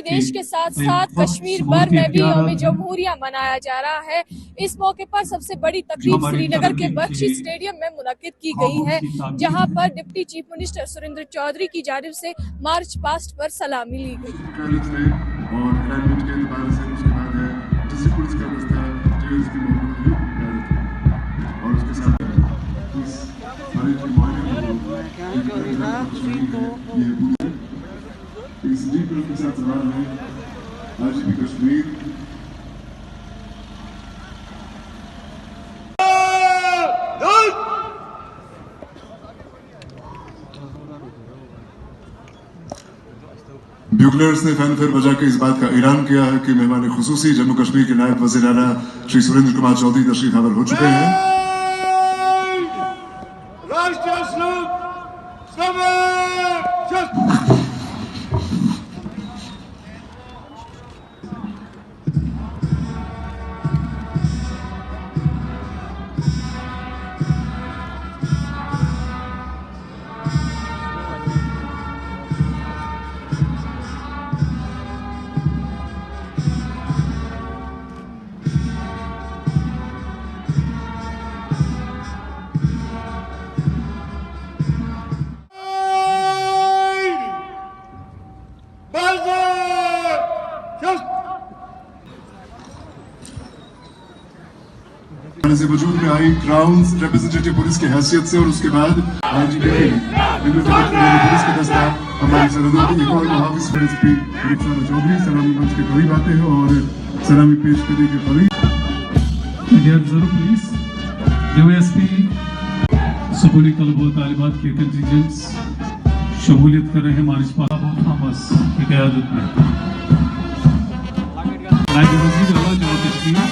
पूरे देश के साथ साथ कश्मीर भर में भी यौम जमहूरिया मनाया जा रहा है। इस मौके पर सबसे बड़ी तकरीब श्रीनगर के बख्शी स्टेडियम में मुनक्किद की गई है, जहां पर deputy chief minister Surendra Chaudhary की जानिब से मार्च पास्ट पर सलामी ली गई। के साथ सवाल है आज भी कश्मीर ब्यूगलर्स ने फैनफेयर बजा के इस बात का ऐलान किया है कि मेहमान खुसूसी जम्मू कश्मीर के नायब वज़ीर आला श्री सुरेंद्र कुमार चौधरी तशरीफ हावर हो चुके हैं। से वजूद में आई क्राउन रिप्रेजेंटेटिव पुलिस की हैसियत से और उसके बाद पुलिस के दस्ता हमारी सरहदों की एक और मुहाफिज चौधरी सलामी मंच के करीब आते हैं और सलामी पेश करने के करीब पुलिस डीवाईएसपी स्कूली तलबा तालिबात के कंटिजेंट्स शमूलियत कर रहे हैं मार्च पास की क़यादत में। नायब वज़ीर आला जम्मू कश्मीर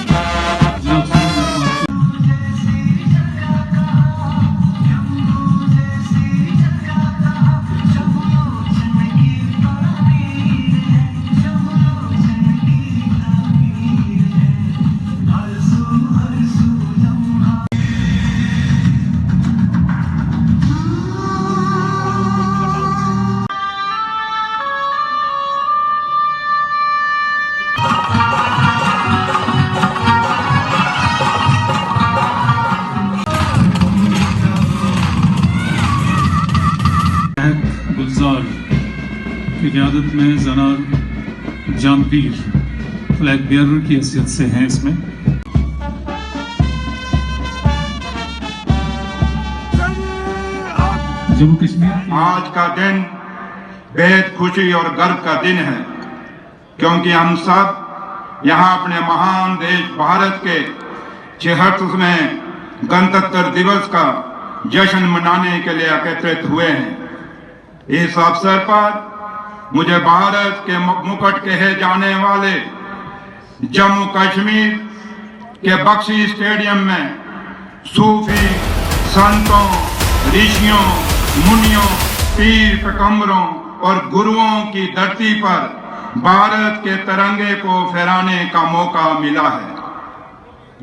गुलजार की क़यादत में ज़नार जानवीर फ्लैग बियरर की हैसियत से हैं इसमें। जम्मू कश्मीर आज का दिन बेहद खुशी और गर्व का दिन है, क्योंकि हम सब यहाँ अपने महान देश भारत के 76वें गणतंत्र दिवस का जश्न मनाने के लिए एकत्रित हुए हैं। इस अवसर पर मुझे भारत के मुकुट कहे जाने वाले जम्मू कश्मीर के बख्शी स्टेडियम में सूफी संतों, ऋषियों, मुनियों, पीर पैगंबरों और गुरुओं की धरती पर भारत के तिरंगे को फहराने का मौका मिला है।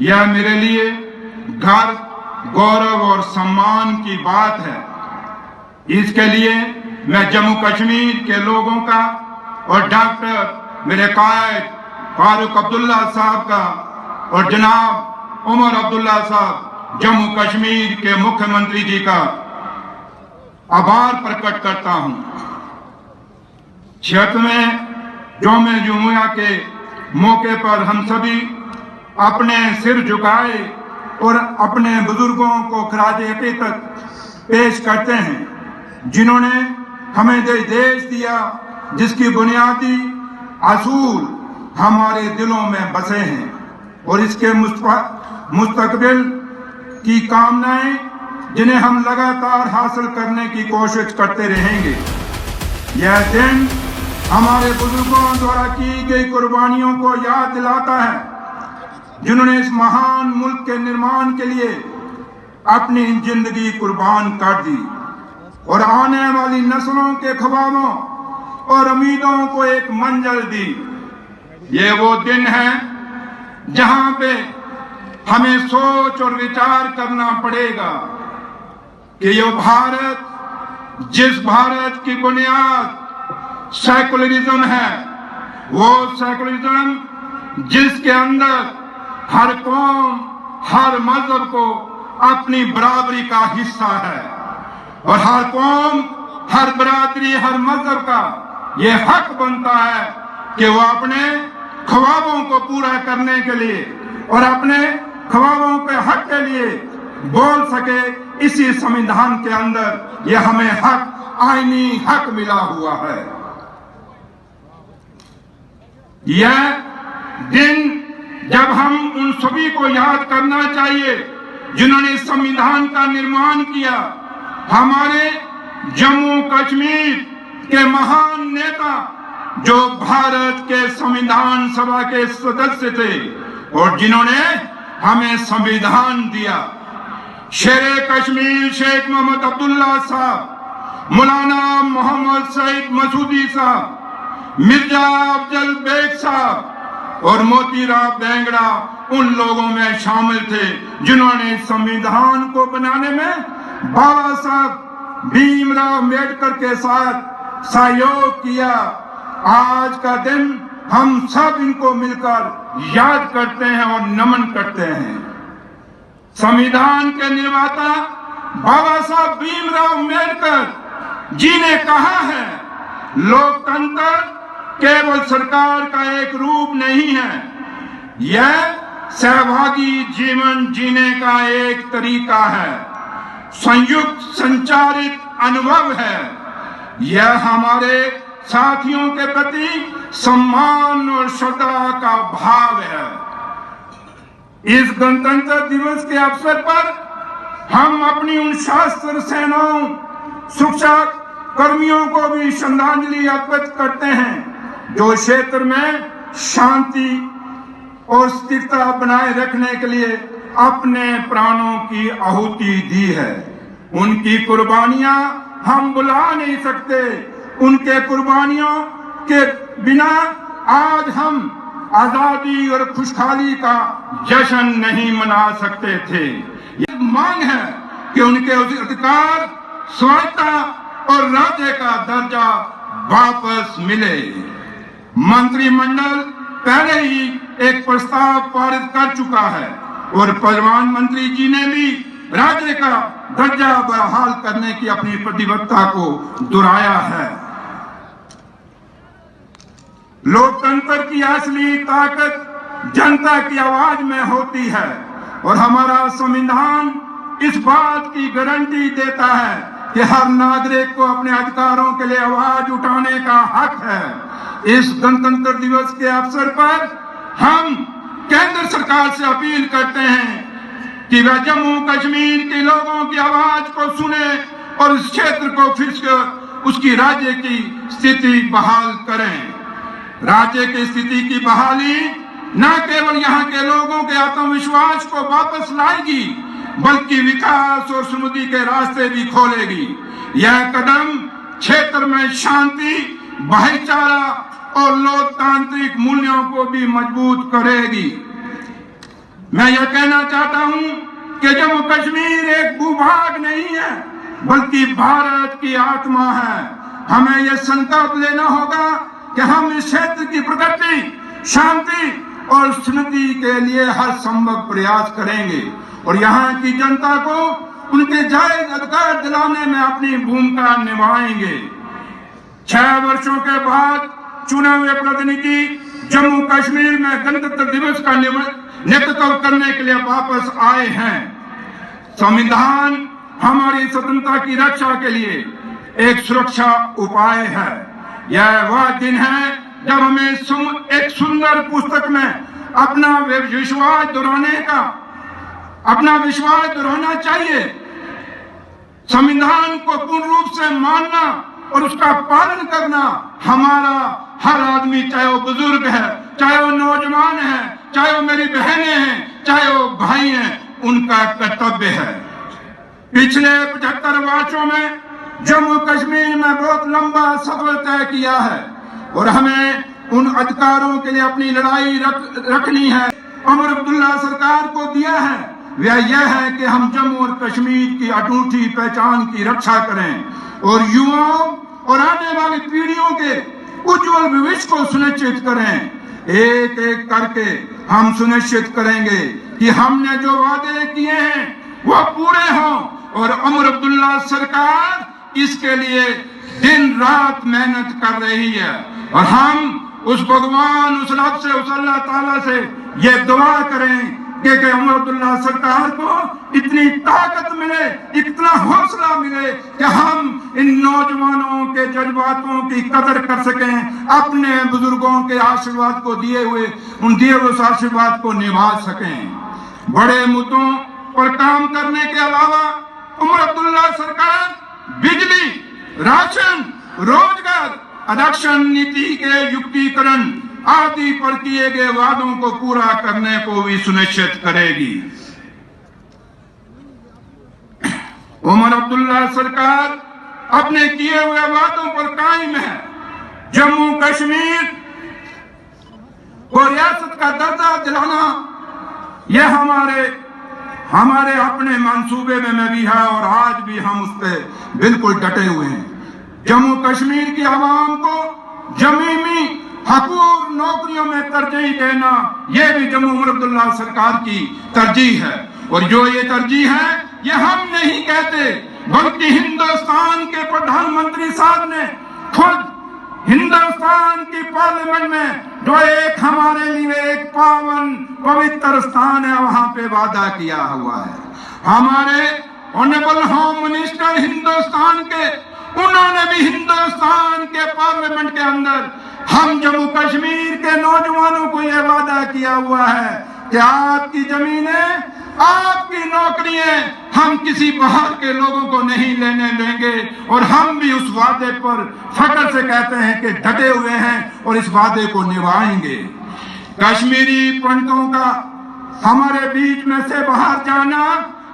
यह मेरे लिए गर्व, गौरव और सम्मान की बात है। इसके लिए मैं जम्मू कश्मीर के लोगों का और डॉक्टर मेरे कायद फारूक अब्दुल्ला साहब का और जनाब उमर अब्दुल्ला साहब जम्मू कश्मीर के मुख्यमंत्री जी का आभार प्रकट करता हूं। 76वें यौम जमहूरिया के मौके पर हम सभी अपने सिर झुकाए और अपने बुजुर्गों को खराज अकीदत पेश करते हैं, जिन्होंने हमें देश दिया, जिसकी बुनियादी असूल हमारे दिलों में बसे हैं और इसके मुस्तकबिल की कामनाएं जिन्हें हम लगातार हासिल करने की कोशिश करते रहेंगे। यह दिन हमारे बुजुर्गों द्वारा की गई कुर्बानियों को याद दिलाता है, जिन्होंने इस महान मुल्क के निर्माण के लिए अपनी जिंदगी कुर्बान कर दी और आने वाली नस्लों के ख्वाबों और उम्मीदों को एक मंजिल दी। ये वो दिन है जहां पे हमें सोच और विचार करना पड़ेगा कि ये भारत, जिस भारत की बुनियाद सेकुलरिज्म है, वो सेकुलरिज्म जिसके अंदर हर कौम, हर मजहब को अपनी बराबरी का हिस्सा है और हर कौम, हर बरादरी, हर मजहब का ये हक बनता है कि वो अपने ख्वाबों को पूरा करने के लिए और अपने ख्वाबों के हक के लिए बोल सके। इसी संविधान के अंदर ये हमें हक, आईनी हक मिला हुआ है। यह दिन जब हम उन सभी को याद करना चाहिए जिन्होंने संविधान का निर्माण किया। हमारे जम्मू कश्मीर के महान नेता जो भारत के संविधान सभा के सदस्य थे और जिन्होंने हमें संविधान दिया। शेरे कश्मीर शेख मोहम्मद अब्दुल्ला साहब, मौलाना मोहम्मद सईद मसूदी साहब, मिर्जा अफजल बेग साहब और मोतीराम बेंगड़ा उन लोगों में शामिल थे जिन्होंने संविधान को बनाने में बाबा साहब भीमराव अम्बेडकर के साथ सहयोग किया। आज का दिन हम सब इनको मिलकर याद करते हैं और नमन करते हैं। संविधान के निर्माता बाबा साहब भीमराव अम्बेडकर जी ने कहा है, लोकतंत्र केवल सरकार का एक रूप नहीं है, यह सहभागी जीवन जीने का एक तरीका है, संयुक्त संचारित अनुभव है। यह हमारे साथियों के प्रति सम्मान और श्रद्धा का भाव है। इस गणतंत्र दिवस के अवसर पर हम अपनी उन सशस्त्र सेनाओं, सुरक्षा कर्मियों को भी श्रद्धांजलि अर्पित करते हैं जो क्षेत्र में शांति और स्थिरता बनाए रखने के लिए अपने प्राणों की आहुति दी है। उनकी कुर्बानियां हम बुला नहीं सकते। उनके कुर्बानियों के बिना आज हम आजादी और खुशहाली का जश्न नहीं मना सकते थे। ये मांग है कि उनके अधिकार, स्वायत्ता और राज्य का दर्जा वापस मिले। मंत्रिमंडल पहले ही एक प्रस्ताव पारित कर चुका है और प्रधानमंत्री जी ने भी राज्य का दर्जा बहाल करने की अपनी प्रतिबद्धता को दोहराया है। लोकतंत्र की असली ताकत जनता की आवाज में होती है और हमारा संविधान इस बात की गारंटी देता है कि हर नागरिक को अपने अधिकारों के लिए आवाज उठाने का हक है। इस गणतंत्र दिवस के अवसर पर हम केंद्र सरकार से अपील करते हैं कि वह जम्मू कश्मीर के लोगों की आवाज को सुने और इस क्षेत्र को फिर से उसकी राज्य की स्थिति बहाल करें। राज्य की स्थिति की बहाली न केवल यहाँ के लोगों के आत्मविश्वास को वापस लाएगी बल्कि विकास और समृद्धि के रास्ते भी खोलेगी। यह कदम क्षेत्र में शांति, भाईचारा और लोकतांत्रिक मूल्यों को भी मजबूत करेगी। मैं यह कहना चाहता हूं कि जम्मू कश्मीर एक भूभाग नहीं है बल्कि भारत की आत्मा है। हमें यह संकल्प लेना होगा कि हम इस क्षेत्र की प्रगति, शांति और समृद्धि के लिए हर संभव प्रयास करेंगे और यहाँ की जनता को उनके जायज अधिकार दिलाने में अपनी भूमिका निभाएंगे। 6 वर्षों के बाद चुने हुए प्रतिनिधि जम्मू कश्मीर में गणतंत्र दिवस का नेतृत्व करने के लिए वापस आए हैं। संविधान हमारी स्वतंत्रता की रक्षा के लिए एक सुरक्षा उपाय है। यह वह दिन है जब हमें एक सुंदर पुस्तक में अपना विश्वास दोहराना चाहिए। संविधान को पूर्ण रूप से मानना और उसका पालन करना हमारा हर आदमी, चाहे वो बुजुर्ग है, चाहे वो नौजवान है, चाहे वो मेरी बहनें हैं, चाहे वो भाई हैं, उनका कर्तव्य है। पिछले 75 वर्षों में जम्मू कश्मीर में बहुत लंबा सफर तय किया है और हमें उन अधिकारों के लिए अपनी लड़ाई रखनी है। उमर अब्दुल्ला सरकार को दिया है वह यह है कि हम जम्मू और कश्मीर की अटूटी पहचान की रक्षा करें और युवाओं और आने वाली पीढ़ियों के उज्जवल भविष्य को सुनिश्चित करें। एक एक करके हम सुनिश्चित करेंगे कि हमने जो वादे किए हैं वो पूरे हों, और उमर अब्दुल्ला सरकार इसके लिए दिन रात मेहनत कर रही है। और हम उस भगवान, उस रब से, उस अल्लाह ताला से ये दुआ करें कि उमर अब्दुल्ला सरकार को इतनी ताकत मिले, इतना हौसला मिले कि हम इन नौजवानों के जज्बातों की कदर कर सकें, अपने बुजुर्गों के आशीर्वाद को दिए हुए उस आशीर्वाद को निभा सकें। बड़े मुद्दों पर काम करने के अलावा उमर अब्दुल्ला सरकार बिजली, राशन, रोजगार, आरक्षण नीति के युक्तिकरण आदि पर किए गए वादों को पूरा करने को भी सुनिश्चित करेगी। उमर अब्दुल्ला सरकार अपने किए हुए वादों पर कायम है। जम्मू कश्मीर को रियासत का दर्जा दिलाना यह हमारे अपने मंसूबे में भी है, और आज भी हम उस पर बिल्कुल डटे हुए हैं। जम्मू कश्मीर की आवाम को जमीनी हकूक, नौकरियों में तरजीह देना, यह भी जम्मू उमर अब्दुल्ला सरकार की तरजीह है। और जो ये तरजीह है, ये हम नहीं कहते, बल्कि हिंदुस्तान के प्रधानमंत्री साहब ने खुद हिंदुस्तान की पार्लियामेंट में, जो एक हमारे लिए एक पावन पवित्र स्थान है, वहां पे वादा किया हुआ है। हमारे ऑनरेबल होम मिनिस्टर हिंदुस्तान के, उन्होंने भी हिंदुस्तान के पार्लियामेंट के अंदर हम जम्मू कश्मीर के नौजवानों को यह वादा किया हुआ है कि आपकी जमीनें, आपकी नौकरियां हम किसी बाहर के लोगों को नहीं लेने देंगे। और हम भी उस वादे पर फख्र से कहते हैं कि डटे हुए हैं और इस वादे को निभाएंगे। कश्मीरी पंडितों का हमारे बीच में से बाहर जाना,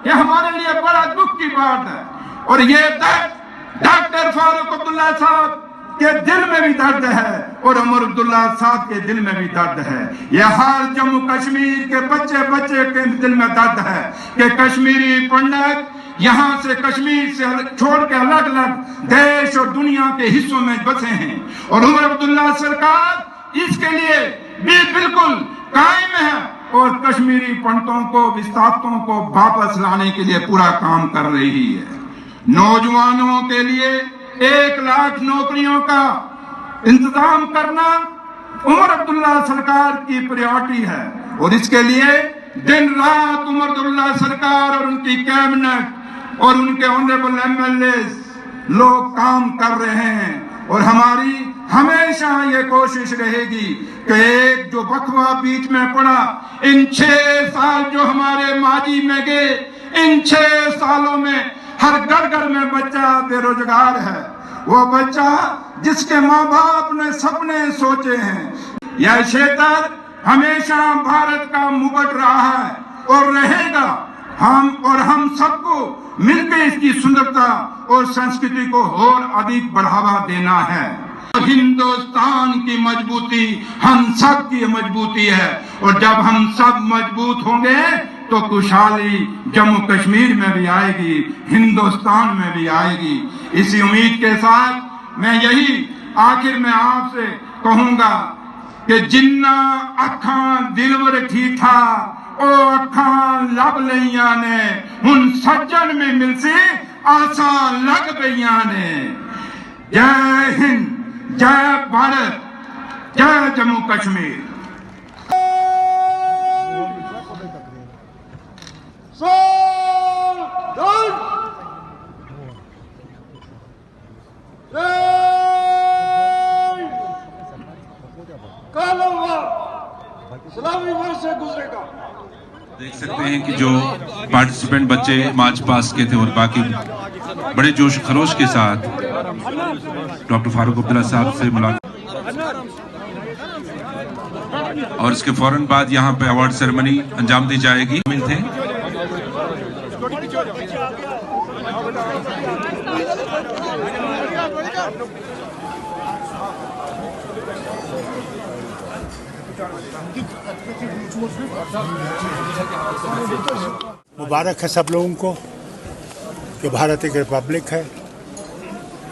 यह हमारे लिए बड़ा दुख की बात है। और ये दर्द डॉक्टर फारूक अब्दुल्ला साहब के दिल में भी दर्द है, और उमर अब्दुल्ला साहब के दिल में भी दर्द है। यह हाल जम्मू कश्मीर के बच्चे के दिल में दर्द है कि कश्मीरी पंडित यहाँ से, कश्मीर से छोड़ के अलग अलग देश और दुनिया के हिस्सों में बसे हैं। और उमर अब्दुल्ला सरकार इसके लिए भी बिल्कुल कायम है, और कश्मीरी पंडितों को, विस्थापितों को वापस लाने के लिए पूरा काम कर रही है। नौजवानों के लिए 1 लाख नौकरियों का इंतजाम करना उमर अब्दुल्ला सरकार की प्रायोरिटी है, और इसके लिए दिन रात उमर अब्दुल्ला सरकार और उनकी कैबिनेट और उनके ऑनरेबल MLA लोग काम कर रहे हैं। और हमारी हमेशा ये कोशिश रहेगी कि एक जो वक्फा बीच में पड़ा, इन 6 साल जो हमारे माजी में गए, इन 6 सालों में हर घर में बच्चा बेरोजगार है। वो बच्चा जिसके माँ बाप ने सपने सोचे हैं। यह क्षेत्र हमेशा भारत का मुकुट रहा है और रहेगा। हम सबको मिलकर इसकी सुंदरता और संस्कृति को और अधिक बढ़ावा देना है। हिंदुस्तान की मजबूती हम सब की मजबूती है, और जब हम सब मजबूत होंगे तो खुशहाली जम्मू कश्मीर में भी आएगी, हिंदुस्तान में भी आएगी। इसी उम्मीद के साथ मैं यही आखिर में आपसे कहूंगा कि जिन्ना अखां दिलवर ठीठा ओ अखां लब लईयां ने, हुन सज्जन में मिलसी आसा लग गईयां ने। जय हिंद, जय भारत, जय जम्मू कश्मीर। देख सकते हैं कि जो पार्टिसिपेंट बच्चे मार्च पास के थे और बाकी बड़े जोश खरोश के साथ डॉक्टर फारूक अब्दुल्ला साहब से मुलाकात, और इसके फौरन बाद यहाँ पे अवार्ड सेरेमनी अंजाम दी जाएगी। मिलते हैं मुबारक है सब लोगों को कि भारत एक रिपब्लिक है,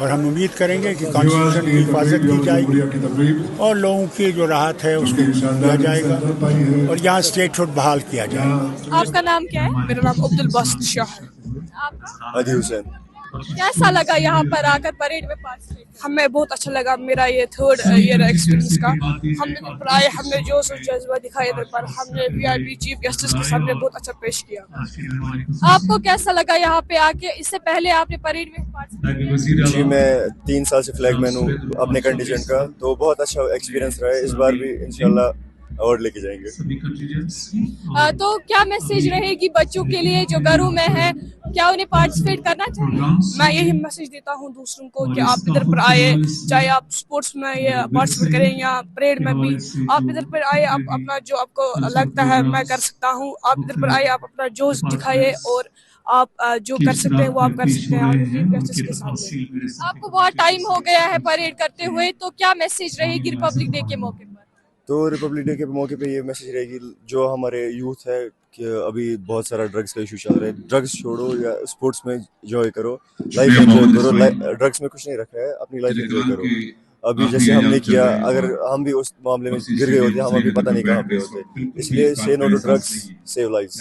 और हम उम्मीद करेंगे कि कॉन्स्टिट्यूशन की हिफाजत की जाएगी और लोगों की जो राहत है उसको दिया जाएगा और यहाँ स्टेटहुड बहाल किया जाएगा। आपका नाम क्या है? मेरा नाम अब्दुल बासित शाह है। आपका अदी हुसैन। कैसा लगा यहाँ पर आकर परेड में पार्टिसिपेट? हमें बहुत अच्छा लगा, मेरा ये 3rd ईयर एक्सपीरियंस का। हमने इधर पर आए, हमने जोश और जज्बा दिखाया इधर पर, हमने वीआईपी चीफ गेस्ट्स के सामने बहुत अच्छा पेश किया। आपको कैसा लगा यहाँ पे आके? इससे पहले आपने परेड में पार्टिसिपेट जी मैं 3 साल से फ्लैगमैन हूँ अपने कंटीजेंट का, तो बहुत अच्छा एक्सपीरियंस रहा है। इस बार भी इंशाल्लाह अवार्ड लेके जाएंगे। तो क्या मैसेज रहेगी बच्चों के लिए जो घरों में है, क्या उन्हें पार्टिसिपेट करना चाहिए? मैं यही मैसेज देता हूँ दूसरों को कि आप इधर पर आए, चाहे आप स्पोर्ट्स में ये पार्टिसिपेट करें या परेड में भी, आप इधर पर आए, आप अपना जो आपको लगता है मैं कर सकता हूँ, आप इधर पर आए, आप अपना जोश दिखाइए और आप जो कर सकते हैं वो आप कर सकते हैं आप चीफ के साथ। आपको बहुत टाइम हो गया है परेड करते हुए, तो क्या मैसेज रहेगी रिपब्लिक डे के मौके पर? तो रिपब्लिक डे के मौके पे ये मैसेज रहेगी, जो हमारे यूथ है कि अभी बहुत सारा ड्रग्स का इशू चल रहा है, ड्रग्स छोड़ो या स्पोर्ट्स में एंजॉय करो, लाइफ एंजॉय करो। ड्रग्स में कुछ नहीं रखा है, अपनी लाइफ एंजॉय करो। अभी जैसे हमने किया, अगर हम भी उस मामले में गिर गए होते हम अभी पता नहीं कहाँ पे होते। इसलिए से no to drugs, save lives.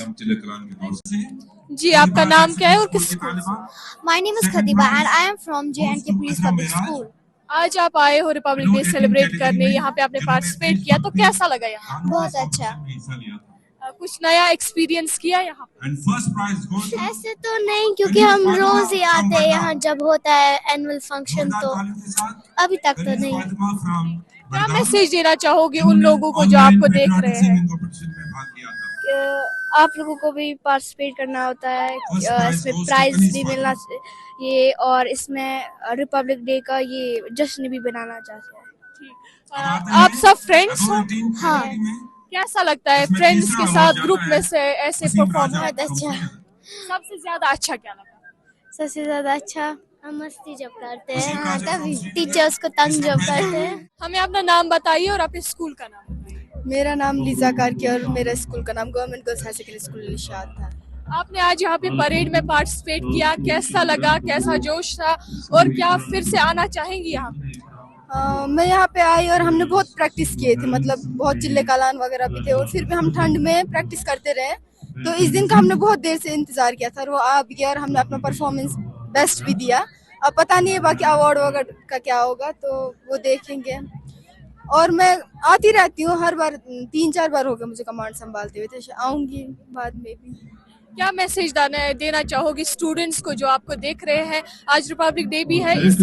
जी आपका नाम क्या है और किस स्कूल से? My name is Khatiba and I am from J&K Police Public School. आज आप आए हो रिपब्लिक डे सेलिब्रेट करने, यहाँ पे आपने पार्टिसिपेट किया, तो कैसा लगा यहाँ? बहुत अच्छा। कुछ नया एक्सपीरियंस किया यहाँ पे? ऐसे तो नहीं, क्योंकि हम रोज ही आते हैं यहाँ जब होता है एनुअल फंक्शन, तो अभी तक तो नहीं। क्या मैसेज देना चाहोगे उन लोगों को जो आपको देख रहे हैं? आप लोगों को भी पार्टिसिपेट करना होता है, इसमें प्राइज भी मिलना ये, और इसमें रिपब्लिक डे का ये जश्न भी बनाना चाहते हैं। आप सब फ्रेंड्स हो? हाँ। कैसा लगता है फ्रेंड्स के साथ ग्रुप में से ऐसे परफॉर्म? बहुत अच्छा। सबसे ज्यादा अच्छा क्या लगा? सबसे ज्यादा अच्छा हम मस्ती जब करते हैं, हाँ, तभी टीचर्स को तंग जब करते हैं। हमें अपना नाम बताइए और अपने स्कूल का नाम बताइए। मेरा नाम लीजा कारकी और मेरे स्कूल का नाम government girls high secondary school Nishat था। आपने आज यहाँ पे परेड में पार्टिसिपेट किया, कैसा लगा, कैसा जोश था और क्या फिर से आना चाहेंगी यहाँ पे? मैं यहाँ पे आई और हमने बहुत प्रैक्टिस किए थे, मतलब बहुत चिल्ले कालान वगैरह भी थे, और फिर भी हम ठंड में प्रैक्टिस करते रहे। तो इस दिन का हमने बहुत देर से इंतजार किया था और वो आ भी गया और हमने अपना परफॉर्मेंस बेस्ट भी दिया। अब पता नहीं है बाकी अवार्ड वगैरह का क्या होगा, तो वो देखेंगे। और मैं आती रहती हूँ, हर बार 3-4 बार हो गया मुझे कमांड संभालते हुए, तो आऊँगी बाद में भी। क्या मैसेज देना चाहोगी स्टूडेंट्स को जो आपको देख रहे हैं? आज रिपब्लिक डे भी है, इस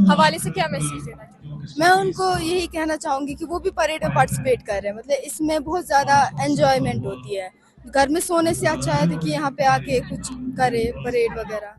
हवाले से क्या मैसेज देना चाहोगी? मैं उनको यही कहना चाहूँगी कि वो भी परेड में पार्टिसिपेट कर रहे हैं, मतलब इसमें बहुत ज़्यादा एंजॉयमेंट होती है। घर में सोने से अच्छा है कि यहाँ पे आके कुछ करे परेड वगैरह।